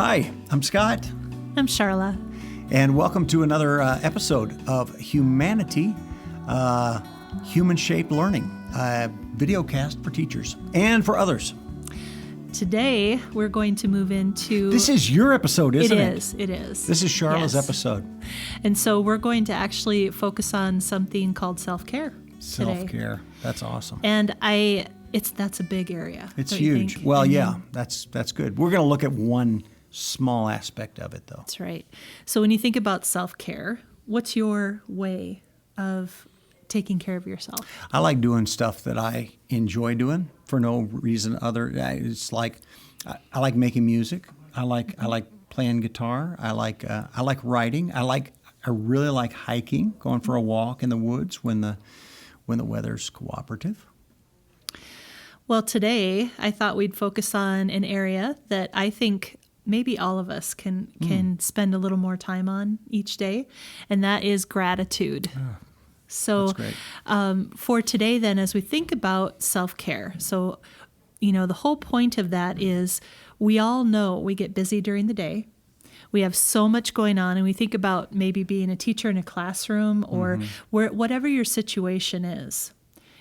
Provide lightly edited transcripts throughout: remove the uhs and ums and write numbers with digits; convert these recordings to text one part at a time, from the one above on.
Hi, I'm Scott. I'm Sharla. And welcome to another episode of Humanity, Human-Shaped Learning, video cast for teachers and for others. Today, we're going to move into... This is your episode, isn't it? It is. This is Sharla's episode. And so we're going to actually focus on something called self-care today. Self-care. That's awesome. And that's a big area. It's huge. Well, yeah, that's good. We're going to look at one small aspect of it, though. That's right. So when you think about self-care, what's your way of taking care of yourself? I like doing stuff that I enjoy doing for no reason other. It's like I like making music. I like playing guitar. I like writing. I really like hiking, going for a walk in the woods when the weather's cooperative. Well, today I thought we'd focus on an area that I think maybe all of us can spend a little more time on each day, and that is gratitude. So for today then, as we think about self-care, so, the whole point of that is we all know we get busy during the day. We have so much going on, and we think about maybe being a teacher in a classroom or whatever your situation is.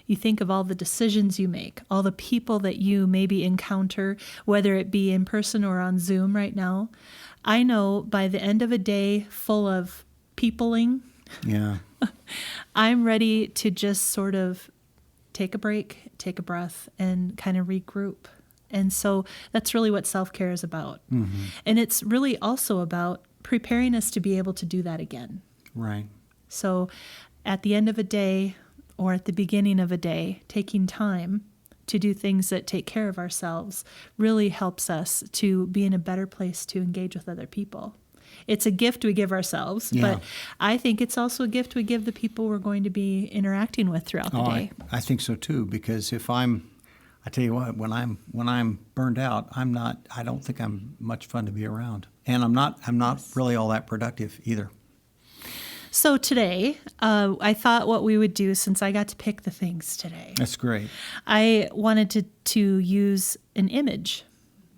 You think of all the decisions you make, all the people that you maybe encounter, whether it be in person or on Zoom right now. I know by the end of a day full of peopling, I'm ready to just sort of take a break, take a breath, and kind of regroup. And so that's really what self-care is about. Mm-hmm. And it's really also about preparing us to be able to do that again. Right. So at the end of a day or at the beginning of a day, taking time to do things that take care of ourselves really helps us to be in a better place to engage with other people. It's a gift we give ourselves, but I think it's also a gift we give the people we're going to be interacting with throughout the day. I think so too, because I tell you what, when I'm burned out, I don't think I'm much fun to be around. And I'm not really all that productive either. So today, I thought what we would do, since I got to pick the things today. That's great. I wanted to use an image.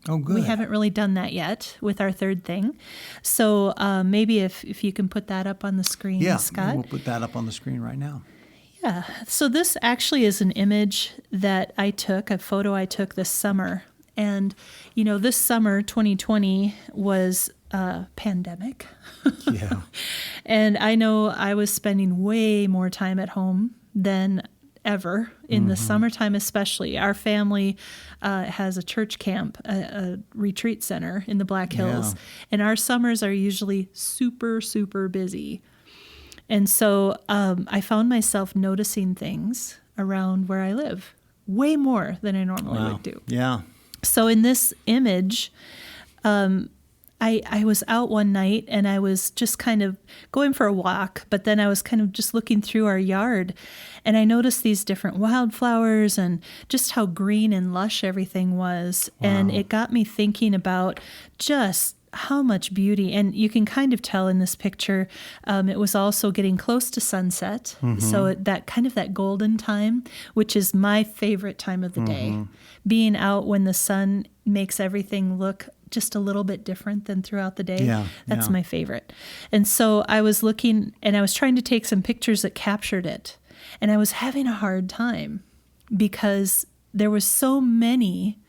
Oh, good. We haven't really done that yet with our third thing. So maybe if you can put that up on the screen, Scott. We'll put that up on the screen right now. Yeah. So this actually is an image that a photo I took this summer. And, this summer, 2020, was a pandemic. Yeah. And I know I was spending way more time at home than ever in the summertime, especially. Our family has a church camp, a retreat center in the Black Hills, and our summers are usually super, super busy. And so I found myself noticing things around where I live way more than I normally would do. Yeah. So in this image, I was out one night and I was just kind of going for a walk, but then I was kind of just looking through our yard and I noticed these different wildflowers and just how green and lush everything was. Wow. And it got me thinking about just how much beauty. And you can kind of tell in this picture, it was also getting close to sunset. So that golden time, which is my favorite time of the day, being out when the sun makes everything look just a little bit different than throughout the day. That's my favorite. And so I was looking and I was trying to take some pictures that captured it. And I was having a hard time because there was so many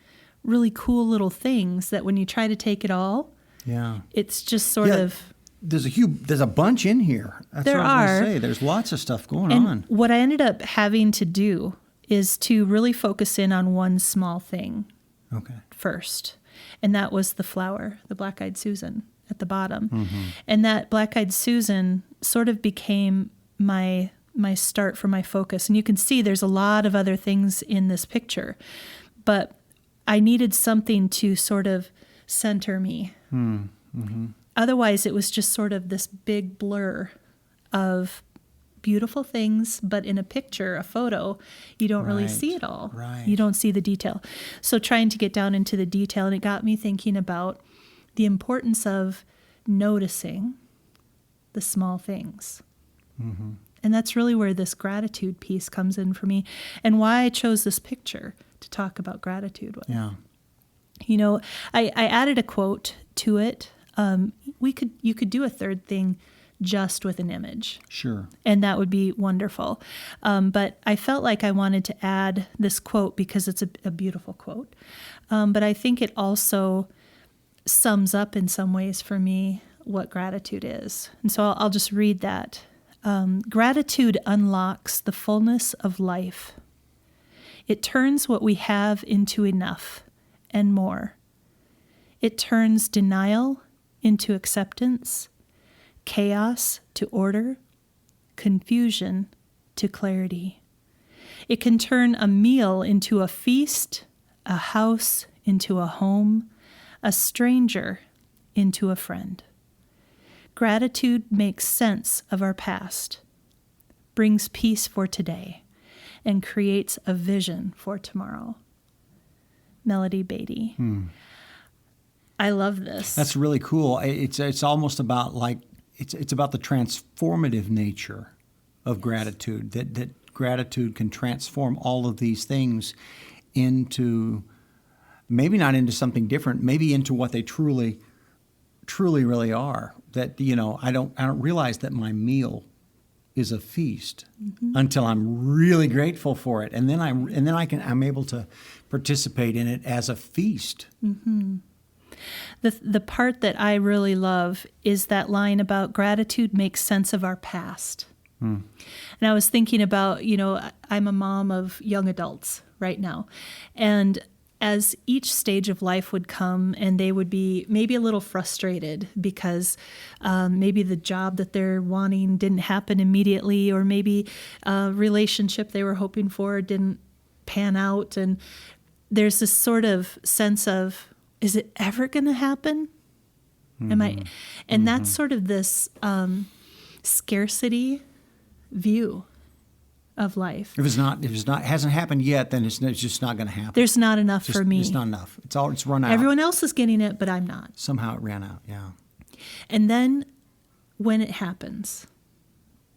really cool little things that when you try to take it all, it's just sort of... There's a bunch in here. That's what I was going to say. There's lots of stuff going on. What I ended up having to do is to really focus in on one small thing first. And that was the flower, the black-eyed Susan at the bottom. And that black-eyed Susan sort of became my start for my focus. And you can see there's a lot of other things in this picture. But I needed something to sort of center me. Otherwise, it was just sort of this big blur of beautiful things, but in a picture, a photo, you don't really see it all. Right. You don't see the detail. So trying to get down into the detail, and it got me thinking about the importance of noticing the small things. And that's really where this gratitude piece comes in for me, and why I chose this picture to talk about gratitude with. Yeah. I added a quote to it. You could do a third thing just with an image. Sure. And that would be wonderful. But I felt like I wanted to add this quote because it's a beautiful quote. But I think it also sums up in some ways for me what gratitude is. And so I'll just read that. Gratitude unlocks the fullness of life. It turns what we have into enough and more. It turns denial into acceptance, chaos to order, confusion to clarity. It can turn a meal into a feast, a house into a home, a stranger into a friend. Gratitude makes sense of our past, brings peace for today, and creates a vision for tomorrow. Melody Beatty. I love this. That's really cool. It's almost about like it's about the transformative nature of gratitude. That gratitude can transform all of these things into maybe not into something different, maybe into what they truly really are. That I don't realize that my meal is a feast until I'm really grateful for it, and then I'm able to participate in it as a feast. Mm-hmm. The part that I really love is that line about gratitude makes sense of our past. And I was thinking about, I'm a mom of young adults right now, and as each stage of life would come and they would be maybe a little frustrated because maybe the job that they're wanting didn't happen immediately, or maybe a relationship they were hoping for didn't pan out. And there's this sort of sense of, is it ever going to happen? And that's sort of this scarcity view of life. If it hasn't happened yet, then it's just not going to happen. There's not enough for me. It's not enough. It's run out. Everyone else is getting it, but I'm not. Somehow it ran out. Yeah. And then when it happens,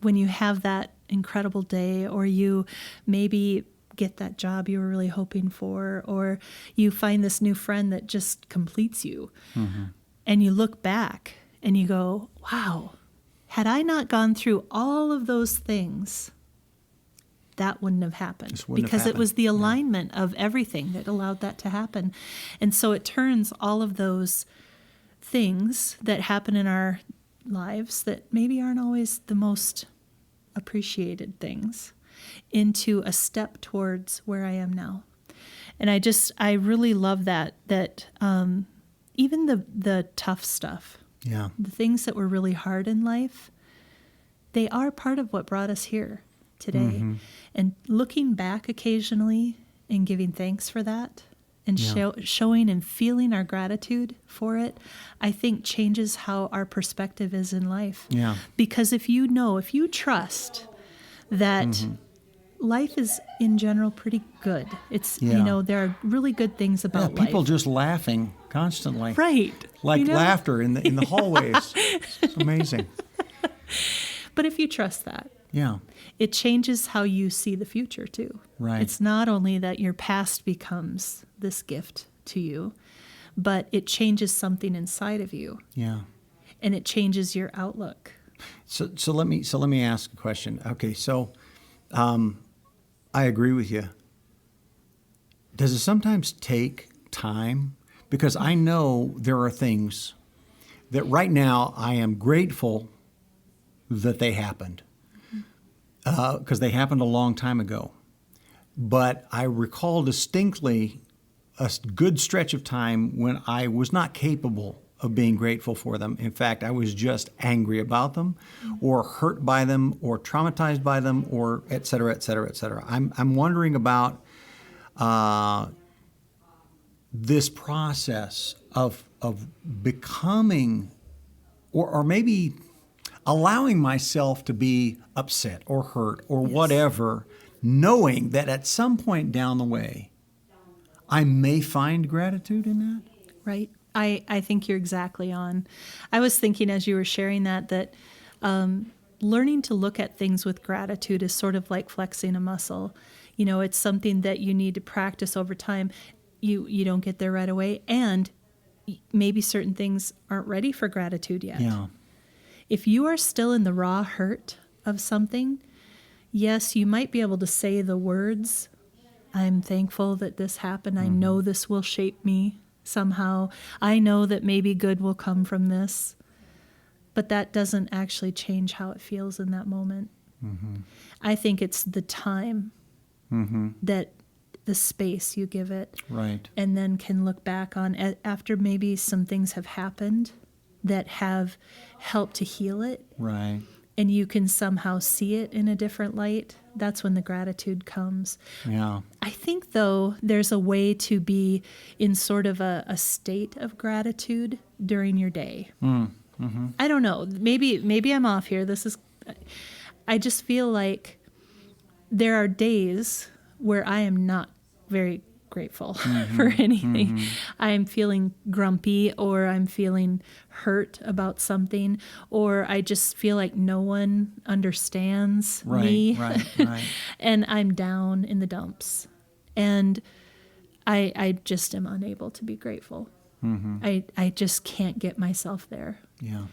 when you have that incredible day, or you maybe get that job you were really hoping for, or you find this new friend that just completes you, and you look back and you go, wow, had I not gone through all of those things, that wouldn't have happened, because it was the alignment of everything that allowed that to happen. And so it turns all of those things that happen in our lives that maybe aren't always the most appreciated things into a step towards where I am now. And I really love that even the tough stuff, the things that were really hard in life, they are part of what brought us here today. And looking back occasionally and giving thanks for that, and showing and feeling our gratitude for it, I think changes how our perspective is in life. Yeah. Because if you trust that life is in general pretty good. It's, there are really good things about life. People just laughing constantly. Right. Like laughter in the hallways. It's amazing. But if you trust that, it changes how you see the future too. Right. It's not only that your past becomes this gift to you, but it changes something inside of you. Yeah. And it changes your outlook. So let me ask a question. Okay, so I agree with you. Does it sometimes take time? Because I know there are things that right now I am grateful that they happened, because they happened a long time ago. But I recall distinctly a good stretch of time when I was not capable of being grateful for them. In fact, I was just angry about them, or hurt by them, or traumatized by them, or et cetera, et cetera, et cetera. I'm wondering about this process of becoming, or maybe allowing myself to be upset or hurt or whatever, knowing that at some point down the way, I may find gratitude in that. Right. I think you're exactly on. I was thinking as you were sharing that learning to look at things with gratitude is sort of like flexing a muscle. It's something that you need to practice over time. You don't get there right away, and maybe certain things aren't ready for gratitude yet. Yeah. If you are still in the raw hurt of something, yes, you might be able to say the words, I'm thankful that this happened. I know this will shape me somehow. I know that maybe good will come from this. But that doesn't actually change how it feels in that moment. I think it's the time that the space you give it. Right. And then can look back on after maybe some things have happened that have helped to heal it. Right. And you can somehow see it in a different light. That's when the gratitude comes. Yeah. I think, though, there's a way to be in sort of a state of gratitude during your day. I don't know. Maybe I'm off here. I just feel like there are days where I am not very grateful for anything. I'm feeling grumpy, or I'm feeling hurt about something, or I just feel like no one understands me. Right. And I'm down in the dumps. And I just am unable to be grateful. I just can't get myself there. Yeah.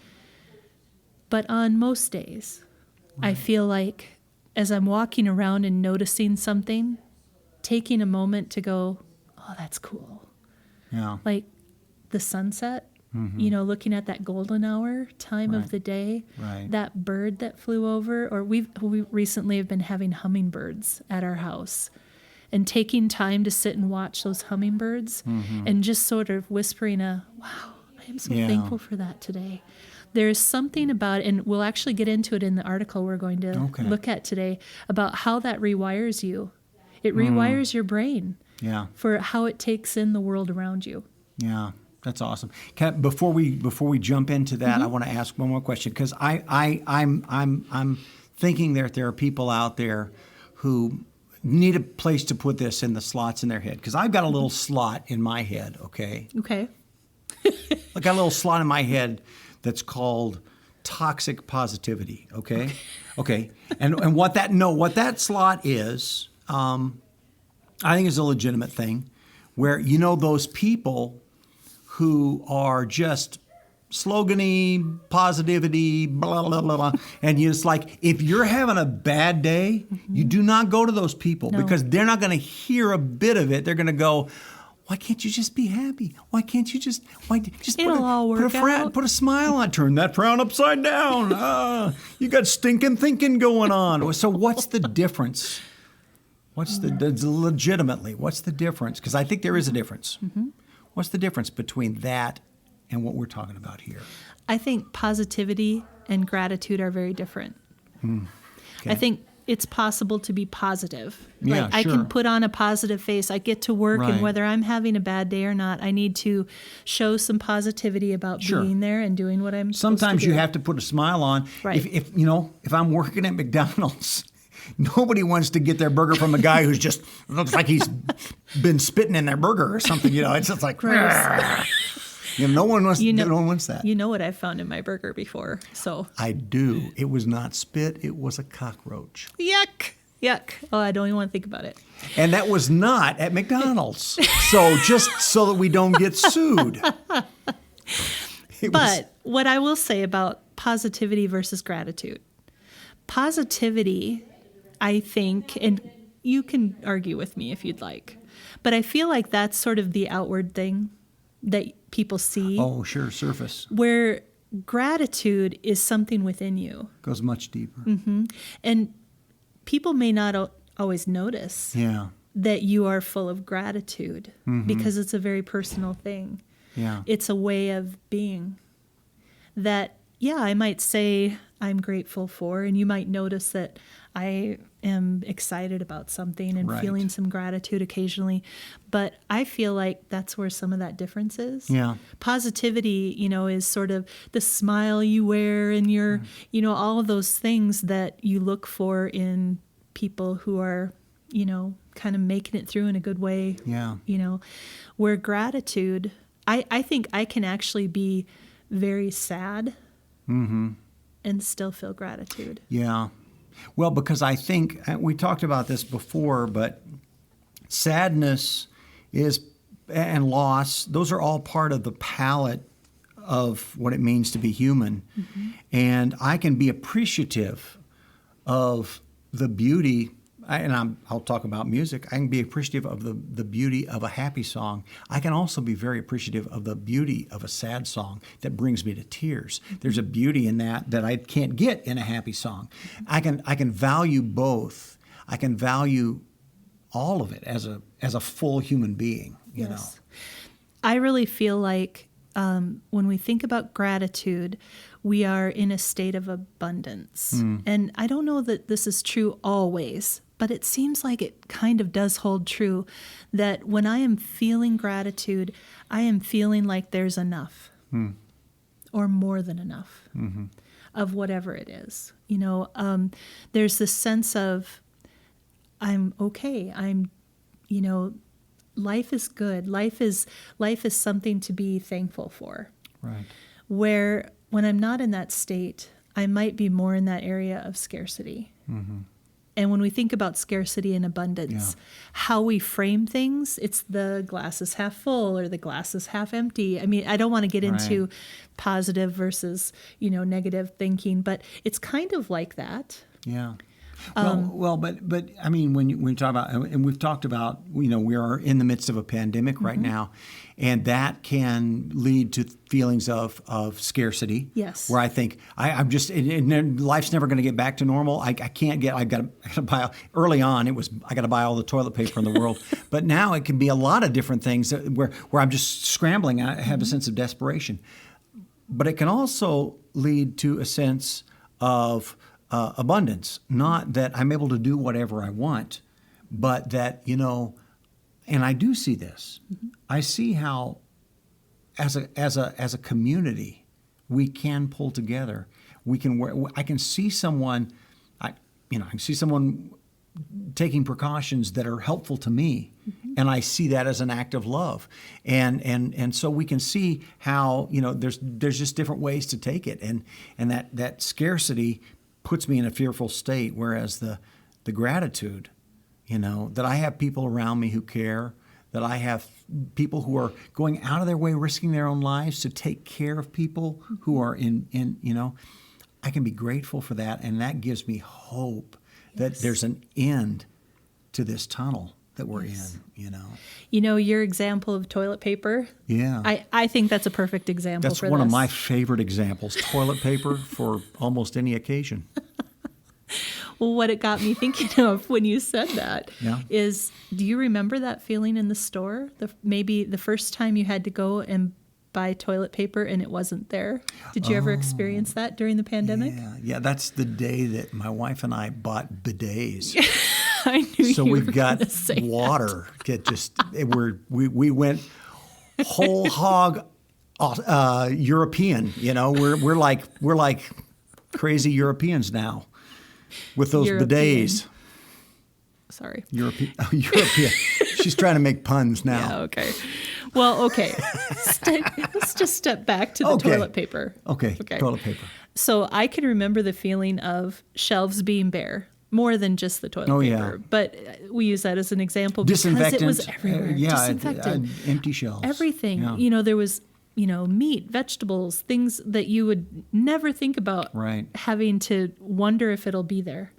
But on most days, I feel like as I'm walking around and noticing something, taking a moment to go, oh, that's cool. Yeah. Like the sunset, looking at that golden hour time of the day, that bird that flew over, or we recently have been having hummingbirds at our house. And taking time to sit and watch those hummingbirds and just sort of whispering wow, I am so thankful for that today. There's something about it, and we'll actually get into it in the article we're going to look at today, about how that rewires you. It rewires your brain for how it takes in the world around you. Yeah, that's awesome. Before we jump into that, I want to ask one more question, because I'm thinking that there are people out there who need a place to put this in the slots in their head, because I've got a little slot in my head. Okay. I got a little slot in my head that's called toxic positivity. Okay. And what that slot is, I think is a legitimate thing, where those people who are just slogany, positivity, blah, blah, blah, blah. And it's like, if you're having a bad day, you do not go to those people, because they're not going to hear a bit of it. They're going to go, why can't you just be happy? Why can't you just put a smile on, turn that frown upside down. You got stinking thinking going on. So what's the difference? What's the difference? Because I think there is a difference. What's the difference between that and what we're talking about here? I think positivity and gratitude are very different. I think it's possible to be positive. Yeah, I can put on a positive face. I get to work, and whether I'm having a bad day or not, I need to show some positivity about being there and doing what I'm supposed to do. Sometimes you have to put a smile on. Right. If I'm working at McDonald's, nobody wants to get their burger from a guy who's just looks like he's been spitting in their burger or something. It's just like, no one wants. No one wants that. You know what I've found in my burger before, so I do. It was not spit. It was a cockroach. Yuck! Oh, I don't even want to think about it. And that was not at McDonald's. So just so that we don't get sued. But what I will say about positivity versus gratitude, positivity, I think, and you can argue with me if you'd like, but I feel like that's sort of the outward thing that people see. Oh, sure, surface. Where gratitude is something within you. Goes much deeper. And people may not always notice that you are full of gratitude because it's a very personal thing. Yeah. It's a way of being that, I might say I'm grateful for, and you might notice that I am excited about something and feeling some gratitude occasionally. But I feel like that's where some of that difference is. Yeah. Positivity, is sort of the smile you wear and your, all of those things that you look for in people who are, kind of making it through in a good way. Yeah. Where gratitude, I think I can actually be very sad and still feel gratitude. Yeah. Well, because I think we talked about this before, but sadness is and loss, those are all part of the palette of what it means to be human. And I can be appreciative of the beauty, I'll talk about music. I can be appreciative of the beauty of a happy song. I can also be very appreciative of the beauty of a sad song that brings me to tears. There's a beauty in that I can't get in a happy song. I can value both. I can value all of it as a full human being, you know. I really feel like when we think about gratitude, we are in a state of abundance. And I don't know that this is true always, but it seems like it kind of does hold true that when I am feeling gratitude, I am feeling like there's enough or more than enough of whatever it is. You know, there's this sense of I'm okay. Life is good. Life is something to be thankful for. Right. Where when I'm not in that state, I might be more in that area of scarcity. And when we think about scarcity and abundance, how we frame things, it's the glass is half full or the glass is half empty. I mean, I don't want to get into positive versus, negative thinking, but it's kind of like that. Yeah. But I mean, when you talk about, and we've talked about, we are in the midst of a pandemic right now, and that can lead to feelings of scarcity. Yes. Where I think I'm just, life's never going to get back to normal. I got to buy. Early on, I got to buy all the toilet paper in the world, but now it can be a lot of different things where I'm just scrambling. I have a sense of desperation, but it can also lead to a sense of abundance, not that I'm able to do whatever I want, but that, and I do see this. I see how as a community, we can pull together. I can see someone, I can see someone taking precautions that are helpful to me, and I see that as an act of love. And so we can see how, there's just different ways to take it. And that scarcity puts me in a fearful state, whereas the gratitude, that I have people around me who care, that I have people who are going out of their way, risking their own lives to take care of people who are in I can be grateful for that, and that gives me hope that there's an end to this tunnel that we're in, your example of toilet paper. Yeah. I think that's a perfect example That's for one this. of my favorite examples, toilet paper for almost any occasion. Well, what it got me thinking of when you said that is, do you remember that feeling in the store? Maybe the first time you had to go and buy toilet paper and it wasn't there. Did you ever experience that during the pandemic? Yeah, that's the day that my wife and I bought bidets. I knew so you we've were got gonna say water. We went whole hog European. We're like crazy Europeans now with those bidets. Sorry. European. She's trying to make puns now. Yeah, okay. Well, okay. Let's just step back to the toilet paper. Okay, toilet paper. So I can remember the feeling of shelves being bare. More than just the toilet paper. Yeah. But we use that as an example because it was everywhere. Disinfectant. Empty shelves. Everything. Yeah. There was, meat, vegetables, things that you would never think about having to wonder if it'll be there.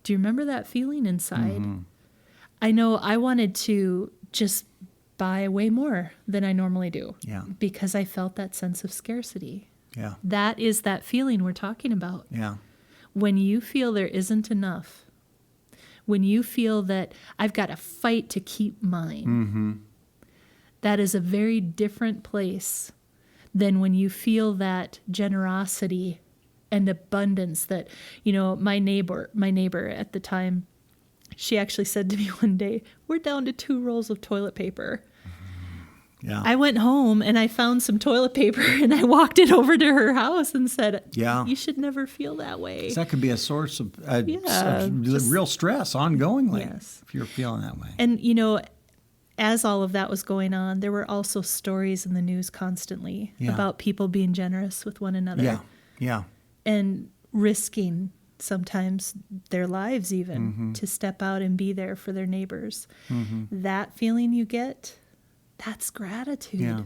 Do you remember that feeling inside? I know I wanted to just buy way more than I normally do. Yeah. Because I felt that sense of scarcity. Yeah. That is that feeling we're talking about. Yeah. When you feel there isn't enough, when you feel that I've got to fight to keep mine, that is a very different place than when you feel that generosity and abundance that, my neighbor at the time, she actually said to me one day, we're down to 2 rolls of toilet paper. Yeah. I went home and I found some toilet paper and I walked it over to her house and said, you should never feel that way. So that could be a source of real stress ongoingly if you're feeling that way. And, as all of that was going on, there were also stories in the news constantly about people being generous with one another. Yeah, yeah. And risking sometimes their lives even to step out and be there for their neighbors. That feeling you get That's gratitude. Yeah.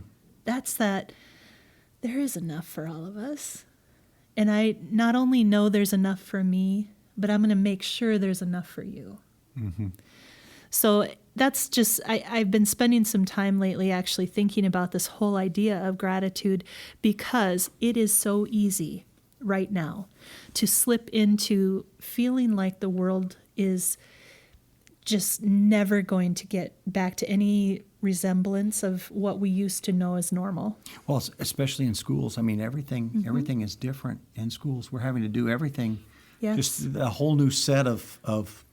That's that there is enough for all of us. And I not only know there's enough for me, but I'm going to make sure there's enough for you. Mm-hmm. So that's just, I've been spending some time lately actually thinking about this whole idea of gratitude, because it is so easy right now to slip into feeling like the world is just never going to get back to any resemblance of what we used to know as normal. Well, especially in schools. I mean, everything is different in schools. We're having to do everything. Yes. Just a whole new set of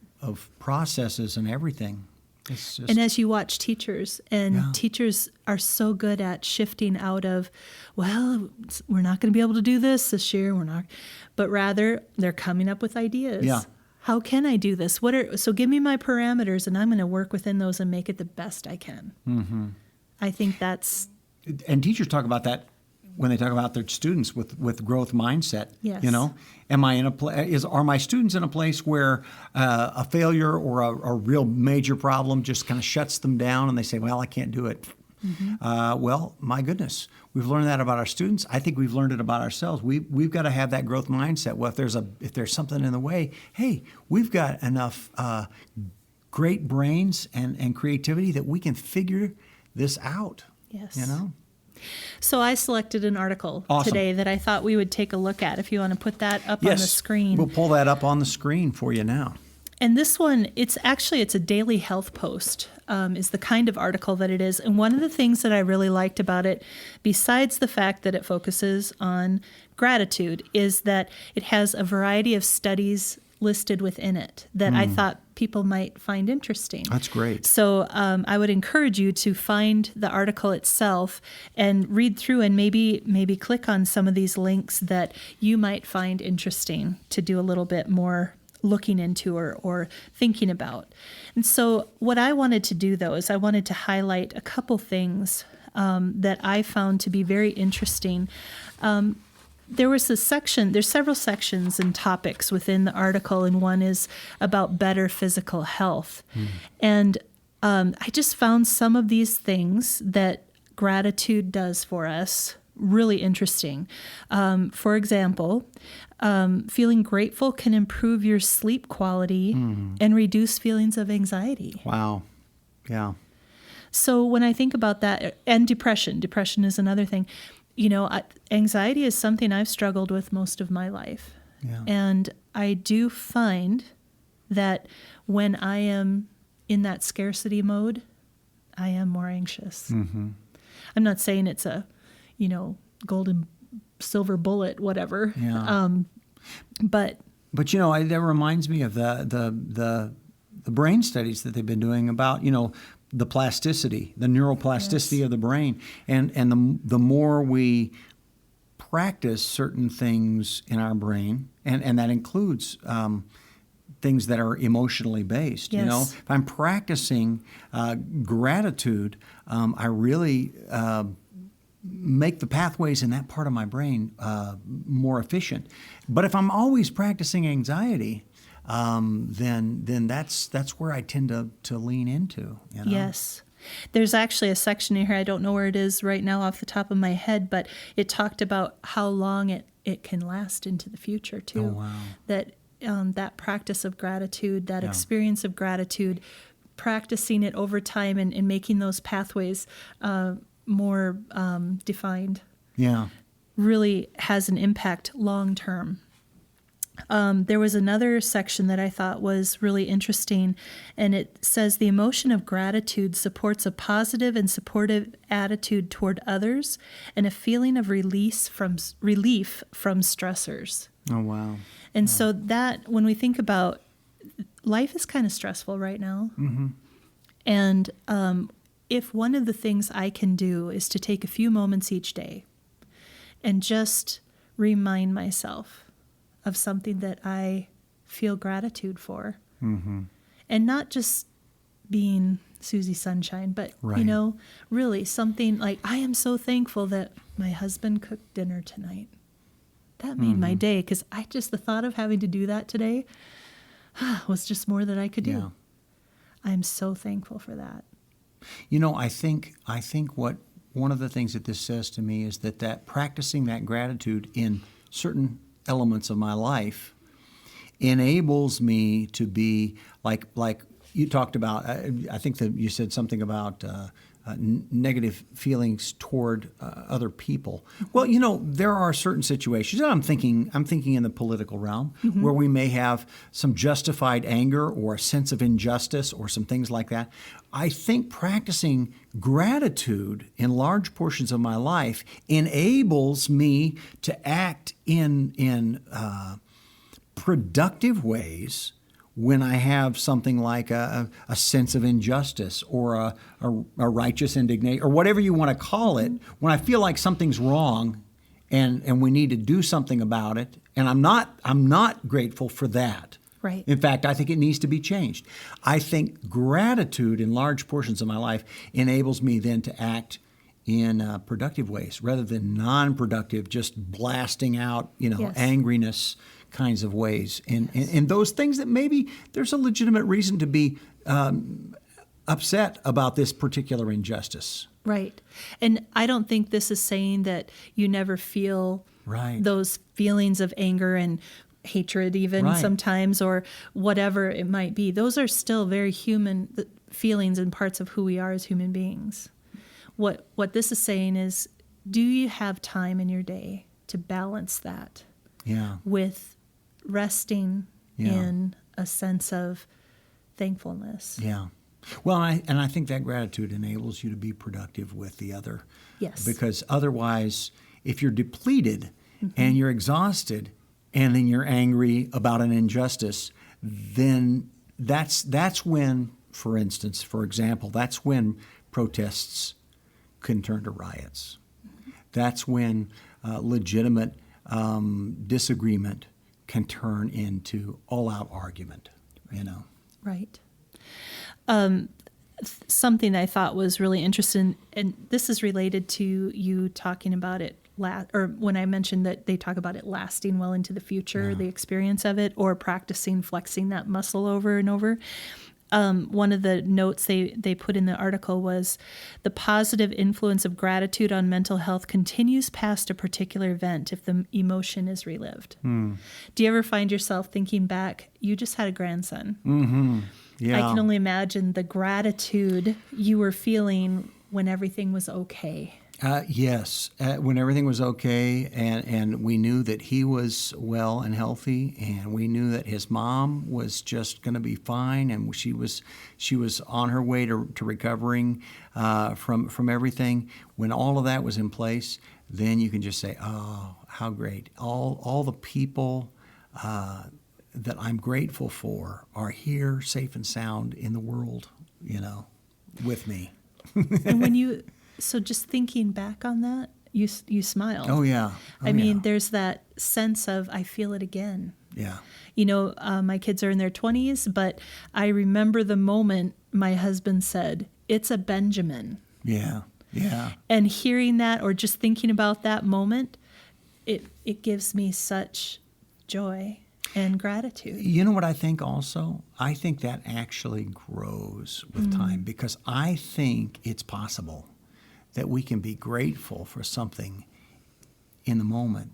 processes and everything. It's just, And as you watch teachers, and Yeah. teachers are so good at shifting out of, well, we're not going to be able to do this year, but rather they're coming up with ideas. Yeah. How can I do this? So give me my parameters, and I'm going to work within those and make it the best I can. Mm-hmm. I think that's, and teachers talk about that when they talk about their students with growth mindset. Yes. You know, am I in a are my students in a place where a failure or a real major problem just kind of shuts them down and they say, well, I can't do it. Mm-hmm. Well, my goodness, we've learned that about our students. I think we've learned it about ourselves. We've got to have that growth mindset. Well, if there's something in the way, hey, we've got enough great brains and creativity that we can figure this out. yes. You know. So I selected an article Awesome. today that I thought we would take a look at. If you want to put that up on the screen. We'll pull that up on the screen for you now. And this one, it's a daily health post, is the kind of article that it is. And one of the things that I really liked about it, besides the fact that it focuses on gratitude, is that it has a variety of studies listed within it that I thought people might find interesting. That's great. So I would encourage you to find the article itself and read through, and maybe click on some of these links that you might find interesting to do a little bit more looking into or thinking about. And so what I wanted to do, though, is I wanted to highlight a couple things that I found to be very interesting. There's several sections and topics within the article, and one is about better physical health. And I just found some of these things that gratitude does for us really interesting. For example, feeling grateful can improve your sleep quality and reduce feelings of anxiety. Wow. Yeah. So when I think about that, and depression is another thing. You know, anxiety is something I've struggled with most of my life. Yeah. And I do find that when I am in that scarcity mode, I am more anxious. Mm-hmm. I'm not saying it's a, golden silver bullet, whatever. Yeah. But But that reminds me of the brain studies that they've been doing about the plasticity, the neuroplasticity Yes. of the brain, and the more we practice certain things in our brain, and that includes things that are emotionally based. Yes. If I'm practicing gratitude, I really make the pathways in that part of my brain more efficient. But if I'm always practicing anxiety, then that's where I tend to lean into. Yes. There's actually a section in here, I don't know where it is right now off the top of my head, but it talked about how long it can last into the future too. Oh, wow. That practice of gratitude, that Yeah. experience of gratitude, practicing it over time and making those pathways more defined, Yeah. really has an impact long term. There was another section that I thought was really interesting, and it says the emotion of gratitude supports a positive and supportive attitude toward others and a feeling of relief from stressors. Oh, wow. And so that, when we think about, life is kind of stressful right now. Mm-hmm. And if one of the things I can do is to take a few moments each day and just remind myself of something that I feel gratitude for. Mm-hmm. And not just being Susie Sunshine, but, Right. really something like, I am so thankful that my husband cooked dinner tonight. That made my day, because the thought of having to do that today was just more than I could do. Yeah. I'm so thankful for that. I think what one of the things that this says to me is that practicing that gratitude in certain elements of my life enables me to be like you talked about. I think that you said something about negative feelings toward other people. Well, there are certain situations, and I'm thinking in the political realm, where we may have some justified anger or a sense of injustice or some things like that. I think practicing gratitude in large portions of my life enables me to act in productive ways when I have something like a sense of injustice or a righteous indignation or whatever you want to call it, when I feel like something's wrong and we need to do something about it, and I'm not grateful for that. Right. In fact, I think it needs to be changed. I think gratitude in large portions of my life enables me then to act in productive ways rather than non-productive, just blasting out, Yes. angriness kinds of ways. And those things that maybe there's a legitimate reason to be upset about this particular injustice. Right. And I don't think this is saying that you never feel Right. those feelings of anger and hatred even Right. sometimes, or whatever it might be. Those are still very human feelings and parts of who we are as human beings. What this is saying is, do you have time in your day to balance that Yeah. with resting Yeah. in a sense of thankfulness? Yeah. Well, I think that gratitude enables you to be productive with the other. Yes. Because otherwise, if you're depleted and you're exhausted and then you're angry about an injustice, then that's when, for example, that's when protests can turn to riots. That's when legitimate disagreement can turn into all-out argument, Right. Something I thought was really interesting, and this is related to you talking about it, or when I mentioned that they talk about it lasting well into the future, the experience of it, or practicing flexing that muscle over and over. One of the notes they put in the article was, the positive influence of gratitude on mental health continues past a particular event if the emotion is relived. Do you ever find yourself thinking back, you just had a grandson? Mm-hmm. Yeah. I can only imagine the gratitude you were feeling when everything was okay. Yes, when everything was okay, and we knew that he was well and healthy, and we knew that his mom was just going to be fine, and she was on her way to recovering from everything. When all of that was in place, then you can just say, "Oh, how great! All the people that I'm grateful for are here, safe and sound in the world, with me." And so just thinking back on that, you smiled. Oh yeah. I mean, there's that sense of, I feel it again. Yeah. My kids are in their 20s, but I remember the moment my husband said, "It's a Benjamin." Yeah. Yeah. And hearing that, or just thinking about that moment, it gives me such joy and gratitude. You know what I think also? I think that actually grows with time, because I think it's possible that we can be grateful for something in the moment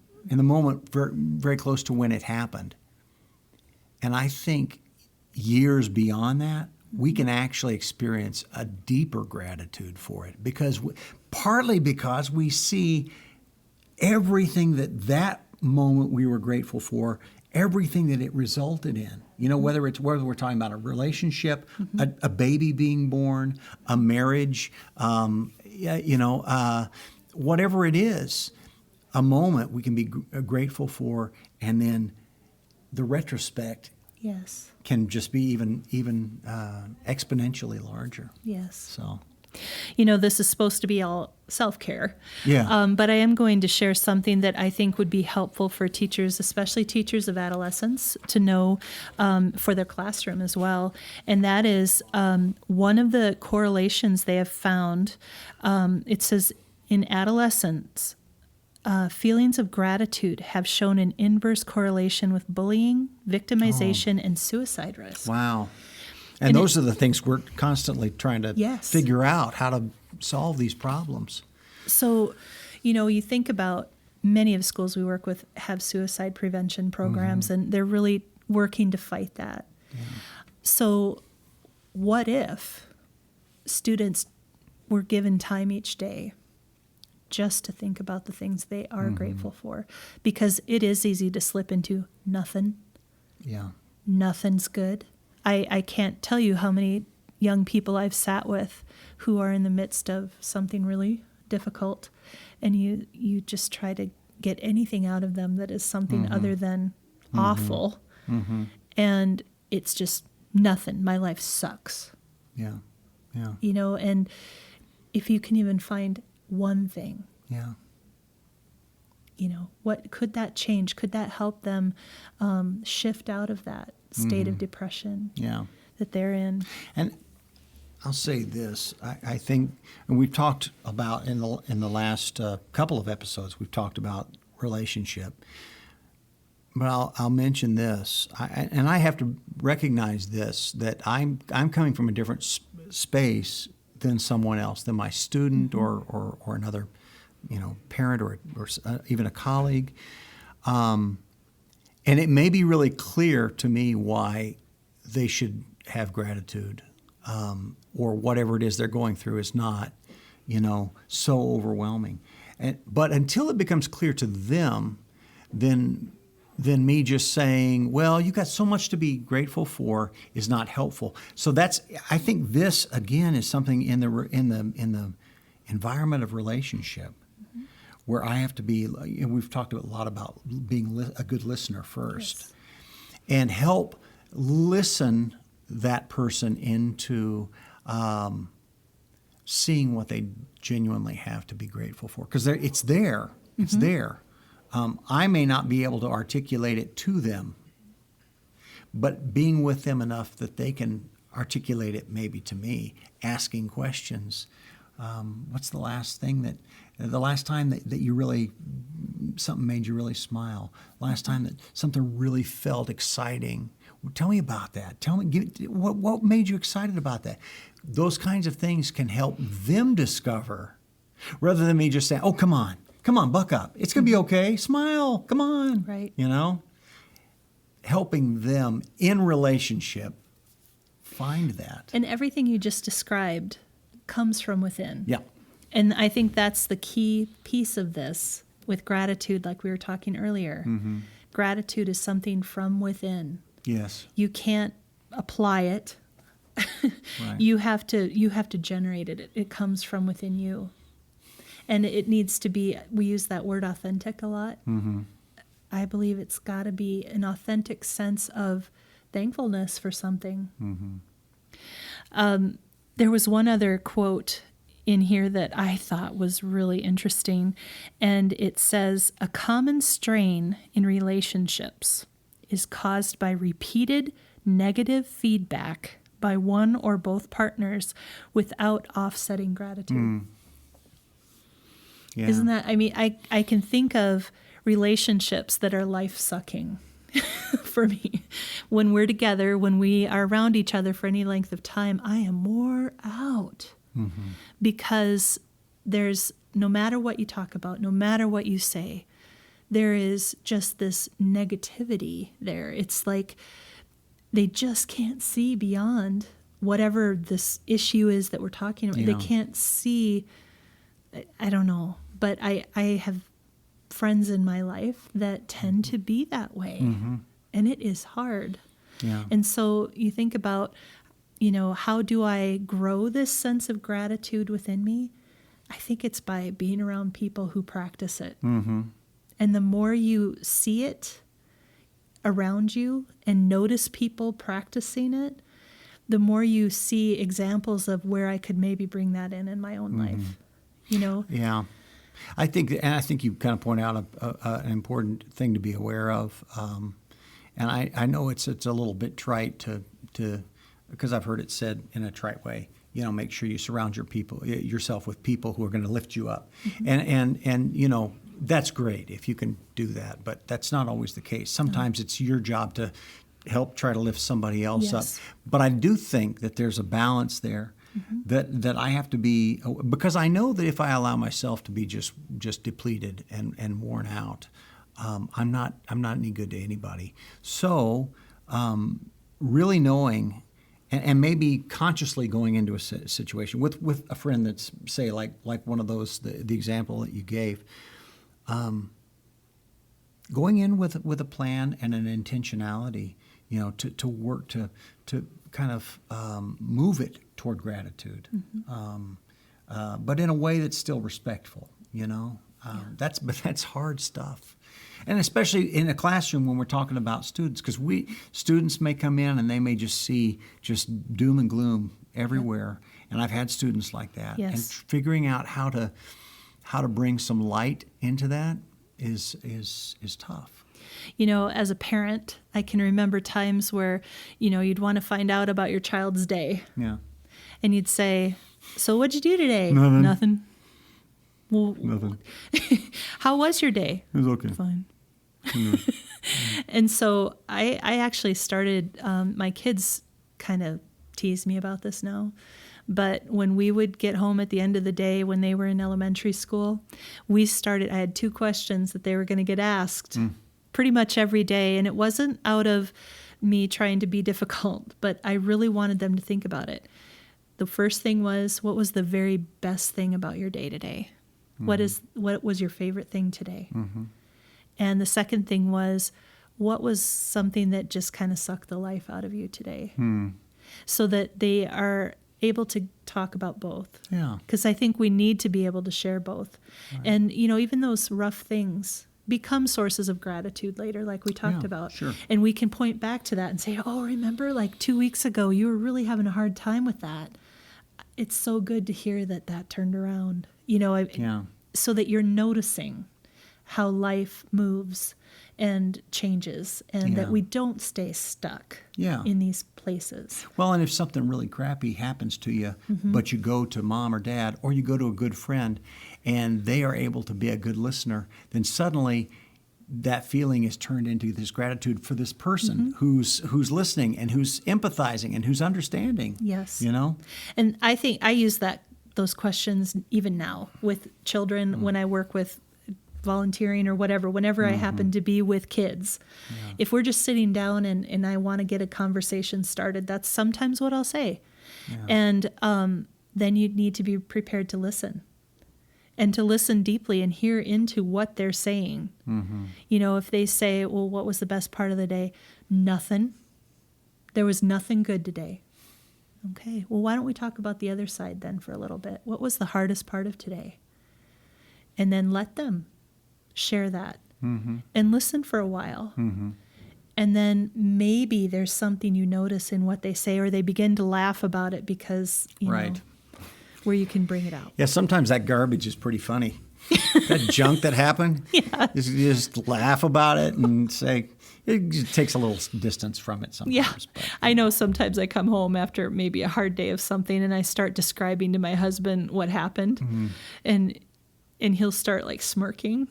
very, very close to when it happened. And I think years beyond that, we can actually experience a deeper gratitude for it, partly because we see everything that moment we were grateful for, everything that it resulted in. Whether we're talking about a relationship, a baby being born, a marriage, whatever it is, a moment we can be grateful for, and then the retrospect Yes. can just be even exponentially larger. Yes. So, this is supposed to be all self-care. Yeah. But I am going to share something that I think would be helpful for teachers, especially teachers of adolescents, to know for their classroom as well. And that is one of the correlations they have found. It says, in adolescents, feelings of gratitude have shown an inverse correlation with bullying, victimization, and suicide risk. Wow. And those are the things we're constantly trying to Yes. figure out how to solve these problems. So, you think about many of the schools we work with have suicide prevention programs, and they're really working to fight that. Yeah. So, what if students were given time each day just to think about the things they are grateful for? Because it is easy to slip into nothing. Yeah. Nothing's good. I can't tell you how many young people I've sat with who are in the midst of something really difficult, and you just try to get anything out of them that is something other than awful, and it's just nothing. My life sucks. Yeah. Yeah. And if you can even find one thing, Yeah. what could that change? Could that help them shift out of that state of depression Yeah. that they're in? And I'll say this: I think, and we've talked about in the last couple of episodes, we've talked about relationship. But I'll mention this, and I have to recognize this, that I'm coming from a different space than someone else, than my student or another, parent or even a colleague. And it may be really clear to me why they should have gratitude, or whatever it is they're going through is not, so overwhelming. But until it becomes clear to them, then me just saying, well, you got so much to be grateful for is not helpful. So I think this again is something in the environment of relationship, where I have to be, and we've talked a lot about being a good listener first, and help listen that person into seeing what they genuinely have to be grateful for. Because it's there. It's there. I may not be able to articulate it to them, but being with them enough that they can articulate it maybe to me, asking questions. What's the last time that you really, something made you really smile? Last time that something really felt exciting? Well, tell me about that. Tell me, what made you excited about that? Those kinds of things can help them discover, rather than me just saying, oh, come on, buck up. It's going to be okay. Smile. Come on. Right. Helping them in relationship find that. And everything you just described comes from within. Yeah. And I think that's the key piece of this with gratitude, like we were talking earlier. Gratitude is something from within. Yes. You can't apply it. Right. You have to generate it. It comes from within you. And it needs to be, we use that word authentic a lot. I believe it's got to be an authentic sense of thankfulness for something. There was one other quote in here that I thought was really interesting, and it says, a common strain in relationships is caused by repeated negative feedback by one or both partners without offsetting gratitude. Yeah. Isn't that, I can think of relationships that are life-sucking for me. When we're together, when we are around each other for any length of time, I am wore out. Because there's, no matter what you talk about, no matter what you say, there is just this negativity there. It's like they just can't see beyond whatever this issue is that we're talking about. Yeah. They can't see, I don't know, but I have friends in my life that tend to be that way. And it is hard. Yeah. And so you think about, how do I grow this sense of gratitude within me? I think it's by being around people who practice it. And the more you see it around you and notice people practicing it, the more you see examples of where I could maybe bring that in my own life. Yeah. I think you kind of point out an important thing to be aware of. And I know it's a little bit trite to because I've heard it said in a trite way, make sure you surround yourself with people who are going to lift you up. And that's great if you can do that, but that's not always the case. Sometimes it's your job to help try to lift somebody else Yes. up. But I do think that there's a balance there that I have to be, because I know that if I allow myself to be just depleted and worn out, I'm not any good to anybody. So really knowing and maybe consciously going into a situation with a friend that's, say, like one of those, the example that you gave, going in with a plan and an intentionality, to work to kind of move it toward gratitude, but in a way that's still respectful. But that's hard stuff, and especially in a classroom when we're talking about students, because students may come in and they may just see just doom and gloom everywhere, and I've had students like that, Yes. and figuring out how to bring some light into that is tough. As a parent, I can remember times where, you'd want to find out about your child's day. Yeah. And you'd say, "So what'd you do today?" Nothing. Nothing. Well, Nothing. how was your day? It was okay. Fine. And so I actually started, my kids kind of tease me about this now, but when we would get home at the end of the day when they were in elementary school, I had 2 questions that they were going to get asked pretty much every day. And it wasn't out of me trying to be difficult, but I really wanted them to think about it. The first thing was, what was the very best thing about your day today? What was your favorite thing today? And the second thing was, what was something that just kind of sucked the life out of you today? So that they are able to talk about both. Yeah. Because I think we need to be able to share both. Right. And, even those rough things become sources of gratitude later, like we talked about. Sure. And we can point back to that and say, "Oh, remember like 2 weeks ago, you were really having a hard time with that. It's so good to hear that turned around." So that you're noticing how life moves and changes, and that we don't stay stuck in these places. Well, and if something really crappy happens to you, but you go to mom or dad, or you go to a good friend, and they are able to be a good listener, then suddenly that feeling is turned into this gratitude for this person who's listening and who's empathizing and who's understanding. Yes. And I think I use those questions even now with children when I work with volunteering or whatever, whenever I happen to be with kids. Yeah. If we're just sitting down and I want to get a conversation started, that's sometimes what I'll say. Yeah. And then you need to be prepared to listen. And to listen deeply and hear into what they're saying. If they say, "Well, what was the best part of the day?" "Nothing. There was nothing good today." "Okay, well, why don't we talk about the other side then for a little bit? What was the hardest part of today?" And then let them share that and listen for a while. And then maybe there's something you notice in what they say, or they begin to laugh about it because, where you can bring it out. Yeah, sometimes that garbage is pretty funny. That junk that happened, you just laugh about it and say, it just takes a little distance from it sometimes. Yeah, but, I know sometimes I come home after maybe a hard day of something and I start describing to my husband what happened, and he'll start like smirking.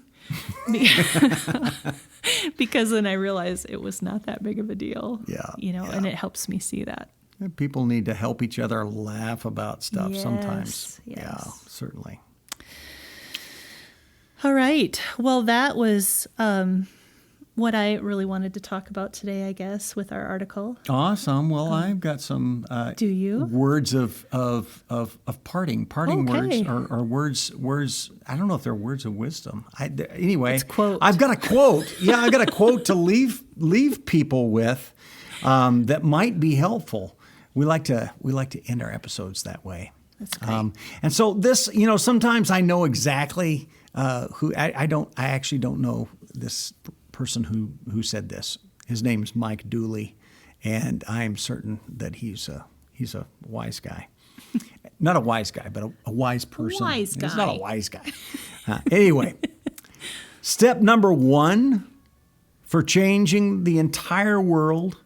Because then I realize it was not that big of a deal. And it helps me see that. People need to help each other laugh about stuff sometimes. Yes. Yeah, certainly. All right. Well, that was what I really wanted to talk about today, I guess, with our article. Awesome. Well, I've got some do you? Words of parting. Parting okay. words are words. I don't know if they're words of wisdom. Anyway, it's quote. I've got a quote. Yeah, I've got a quote to leave people with that might be helpful. We like to end our episodes that way. That's great. And so this, sometimes I know exactly who. I actually don't know this person who said this. His name is Mike Dooley, and I'm certain that he's a wise guy. Not a wise guy, but a wise person. Wise guy. He's not a wise guy. Anyway, step number 1 for changing the entire world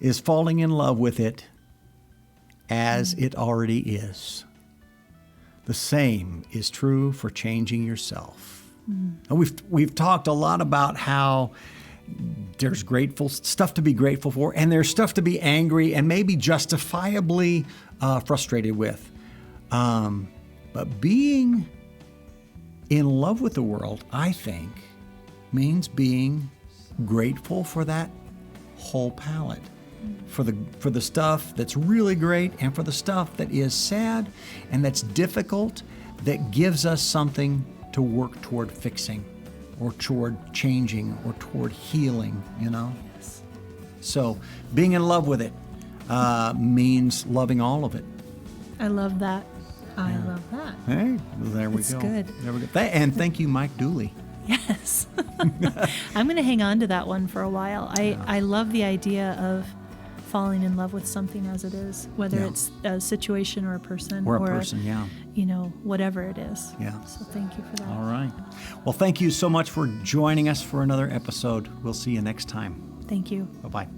is falling in love with it as it already is. The same is true for changing yourself. And we've talked a lot about how there's grateful stuff to be grateful for, and there's stuff to be angry and maybe justifiably frustrated with. But being in love with the world, I think, means being grateful for that whole palette. For the stuff that's really great and for the stuff that is sad and that's difficult, that gives us something to work toward fixing or toward changing or toward healing, Yes. So being in love with it means loving all of it. I love that. I love that. Hey, there we That's go. good. There we go. And thank you, Mike Dooley. Yes. I'm going to hang on to that one for a while. I love the idea of falling in love with something as it is, whether it's a situation or a person. Or a person, whatever it is. Yeah. So thank you for that. All right. Well, thank you so much for joining us for another episode. We'll see you next time. Thank you. Bye-bye.